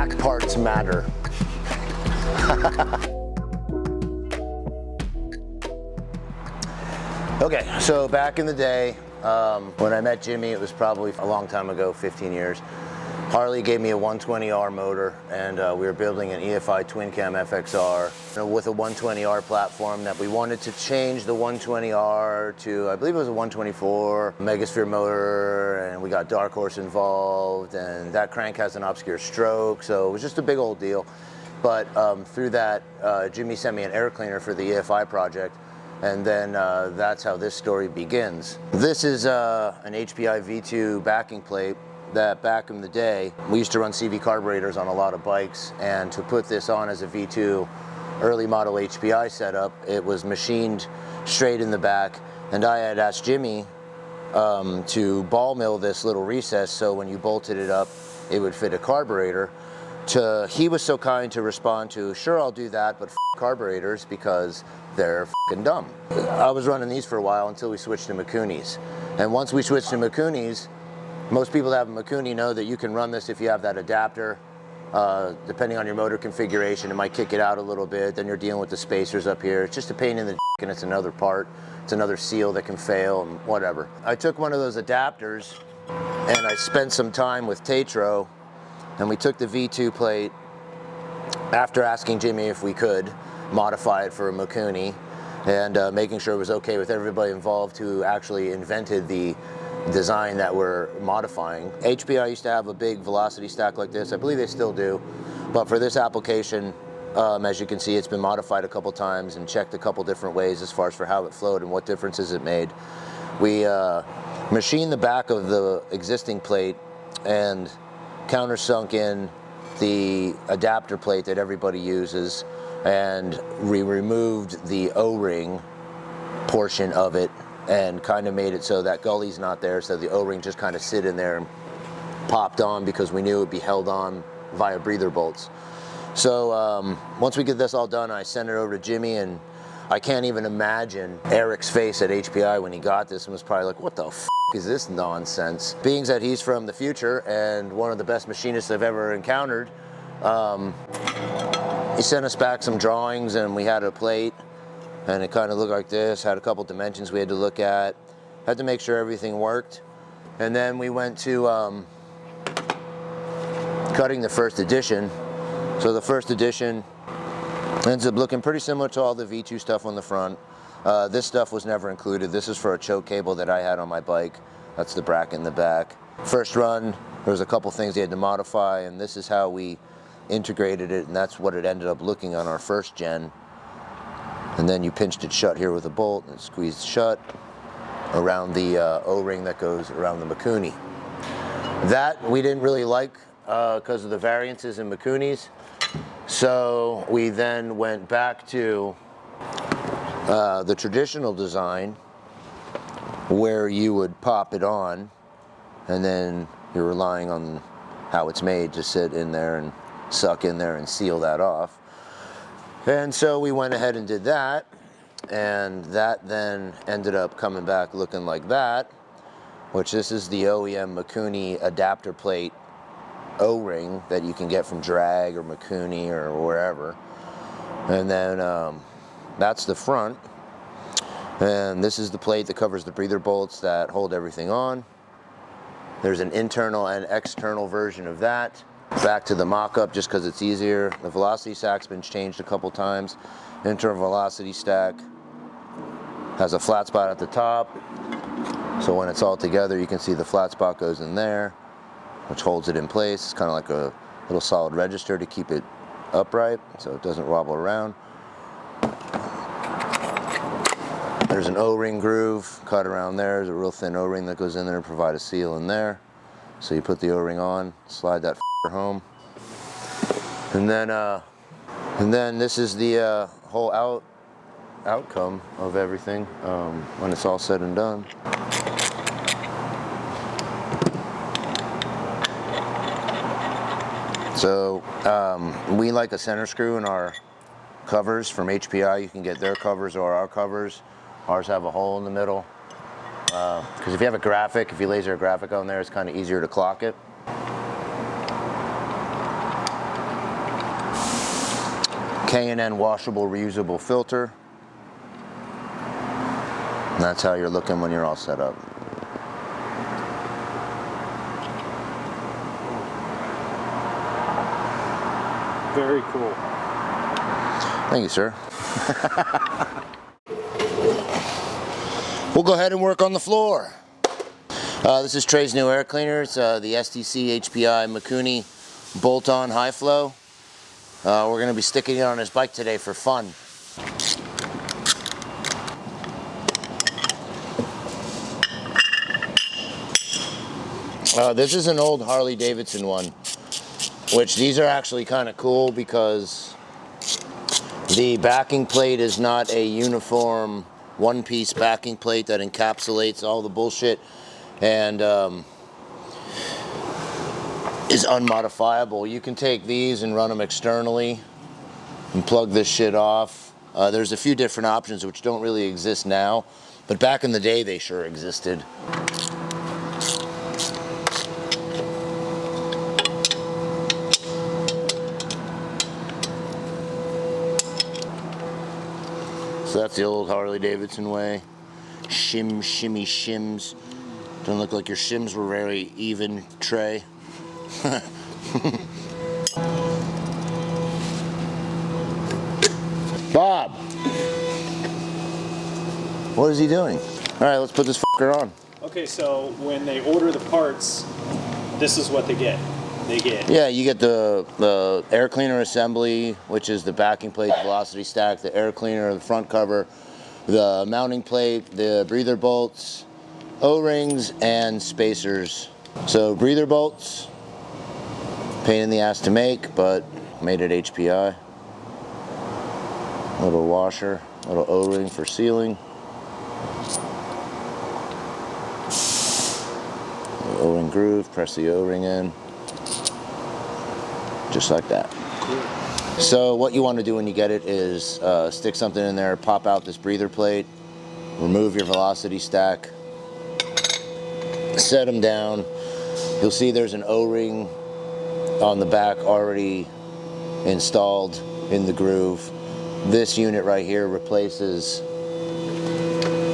black parts matter. Okay, so back in the day, when I met Jimmy, it was probably a long time ago, 15 years. Harley gave me a 120R motor, and we were building an EFI Twin Cam FXR with a 120R platform that we wanted to change the 120R to, I believe it was a 124 Megasphere motor, and we got Dark Horse involved, and that crank has an obscure stroke, so it was just a big old deal. But through that, Jimmy sent me an air cleaner for the EFI project, and then that's how this story begins. This is an HPi V2 backing plate that back in the day, we used to run CV carburetors on a lot of bikes, and to put this on as a V2 early model HPi setup, it was machined straight in the back, and I had asked Jimmy to ball mill this little recess so when you bolted it up, it would fit a carburetor. He was so kind to respond to, sure, I'll do that, but f carburetors because they're f***ing dumb. I was running these for a while until we switched to Mikunis. And once we switched to Mikunis, most people that have a Mikuni know that you can run this if you have that adapter. Depending on your motor configuration, it might kick it out a little bit, then you're dealing with the spacers up here. It's just a pain in the and it's another part. It's another seal that can fail and whatever. I took one of those adapters and I spent some time with Tetro, and we took the V2 plate after asking Jimmy if we could modify it for a Mikuni, and making sure it was okay with everybody involved who actually invented the design that we're modifying. HPi used to have a big velocity stack like this. I believe they still do, but for this application, as you can see, it's been modified a couple times and checked a couple different ways as far as for how it flowed and what differences it made. We machined the back of the existing plate and countersunk in the adapter plate that everybody uses, and we removed the O-ring portion of it and kind of made it so that gully's not there, so the O-ring just kind of sit in there and popped on because we knew it would be held on via breather bolts. So once we get this all done, I sent it over to Jimmy, and I can't even imagine Eric's face at HPi when he got this and was probably like, what the f is this nonsense? Being that he's from the future and one of the best machinists I've ever encountered, he sent us back some drawings, and we had a plate, and it kind of looked like this, had a couple dimensions we had to look at, had to make sure everything worked. And then we went to cutting the first edition. So the first edition ends up looking pretty similar to all the V2 stuff on the front. This stuff was never included. This is for a choke cable that I had on my bike. That's the bracket in the back. First run, there was a couple things they had to modify, and this is how we integrated it, and that's what it ended up looking on our first gen. And then you pinched it shut here with a bolt and squeezed shut around the O-ring that goes around the Mikuni. That we didn't really like because of the variances in Mikunis. So we then went back to the traditional design where you would pop it on, and then you're relying on how it's made to sit in there and suck in there and seal that off. And so we went ahead and did that, and that then ended up coming back looking like that, which this is the OEM Mikuni adapter plate O-ring that you can get from Drag or Mikuni or wherever. And then that's the front, and this is the plate that covers the breather bolts that hold everything on. There's an internal and external version of that. Back to the mock-up just because it's easier. The velocity stack's been changed a couple times. Internal velocity stack has a flat spot at the top, so when it's all together you can see the flat spot goes in there, which holds it in place. It's kind of like a little solid register to keep it upright so it doesn't wobble around. There's an O-ring groove cut around there. There's a real thin O-ring that goes in there to provide a seal in there. So you put the O-ring on, slide that home, and then this is the whole outcome of everything when it's all said and done. So we like a center screw in our covers from HPi. You can get their covers or our covers. Ours have a hole in the middle because if you have a graphic, if you laser a graphic on there, it's kind of easier to clock it. K&N washable reusable filter. And that's how you're looking when you're all set up. Very cool. Thank you, sir. We'll go ahead and work on the floor. This is Trey's new air cleaner. It's the SDC HPi Mikuni bolt-on high flow. We're going to be sticking it on his bike today for fun. This is an old Harley Davidson one, which these are actually kind of cool because the backing plate is not a uniform one-piece backing plate that encapsulates all the bullshit and is unmodifiable. You can take these and run them externally and plug this shit off. There's a few different options which don't really exist now, but back in the day they sure existed. So that's the old Harley Davidson way. Shim, shimmy, shims. Don't look like your shims were very even, Trey. Bob! What is he doing? Alright, let's put this fucker on. Okay, so when they order the parts, this is what they get. Yeah, you get the air cleaner assembly, which is the backing plate, the velocity stack, the air cleaner, the front cover, the mounting plate, the breather bolts, O-rings, and spacers. So breather bolts, pain in the ass to make, but made at HPi. Little washer, little O-ring for sealing. O-ring groove, press the O-ring in. Just like that. So what you want to do when you get it is stick something in there, pop out this breather plate, remove your velocity stack, set them down. You'll see there's an O-ring on the back already installed in the groove. This unit right here replaces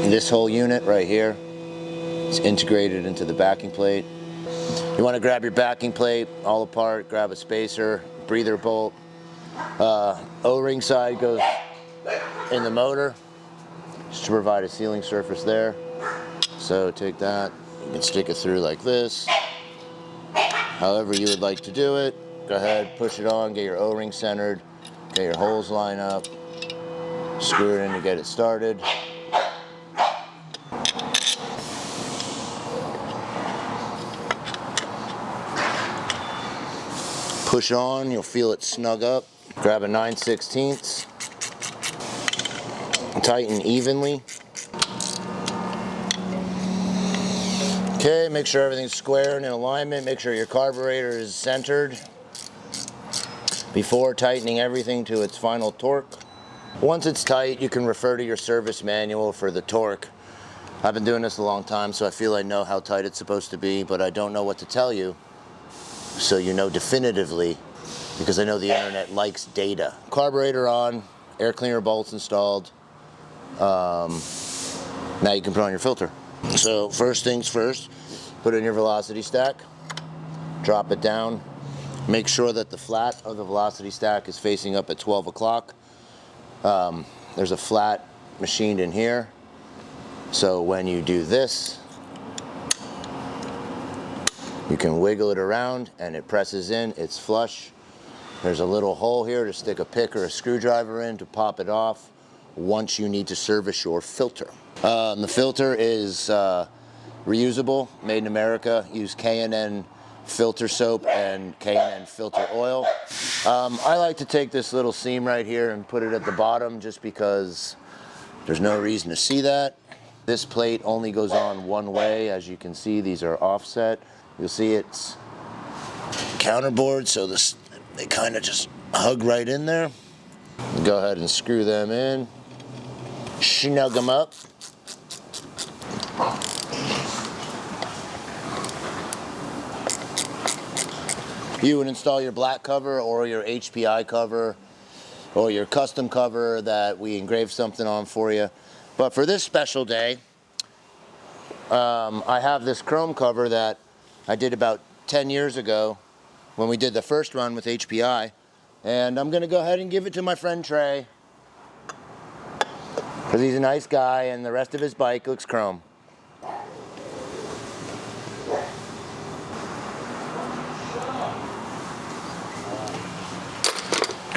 this whole unit right here. It's integrated into the backing plate. You want to grab your backing plate all apart, grab a spacer, breather bolt. O-ring side goes in the motor just to provide a sealing surface there. So take that, you can stick it through like this. However you would like to do it, go ahead, push it on, get your O-ring centered, get your holes lined up, screw it in to get it started. Push on, you'll feel it snug up. Grab a 9/16, tighten evenly. Okay, make sure everything's square and in alignment. Make sure your carburetor is centered before tightening everything to its final torque. Once it's tight, you can refer to your service manual for the torque. I've been doing this a long time, so I feel I know how tight it's supposed to be, but I don't know what to tell you. So you know definitively, because I know the internet likes data. Carburetor on, air cleaner bolts installed. Now you can put on your filter. So first things first, put in your velocity stack, drop it down. Make sure that the flat of the velocity stack is facing up at 12 o'clock. There's a flat machined in here. So when you do this, you can wiggle it around and it presses in, it's flush. There's a little hole here to stick a pick or a screwdriver in to pop it off once you need to service your filter. The filter is reusable, made in America. Use K&N filter soap and K&N filter oil. I like to take this little seam right here and put it at the bottom just because there's no reason to see that. This plate only goes on one way. As you can see, these are offset. You'll see it's counterboard, so they kind of just hug right in there. Go ahead and screw them in, snug them up. You would install your black cover or your HPi cover or your custom cover that we engraved something on for you. But for this special day, I have this chrome cover that I did about 10 years ago when we did the first run with HPi, and I'm gonna go ahead and give it to my friend Trey, because he's a nice guy and the rest of his bike looks chrome.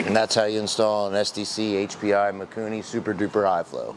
And that's how you install an SDC HPi Mikuni Super Duper High Flow.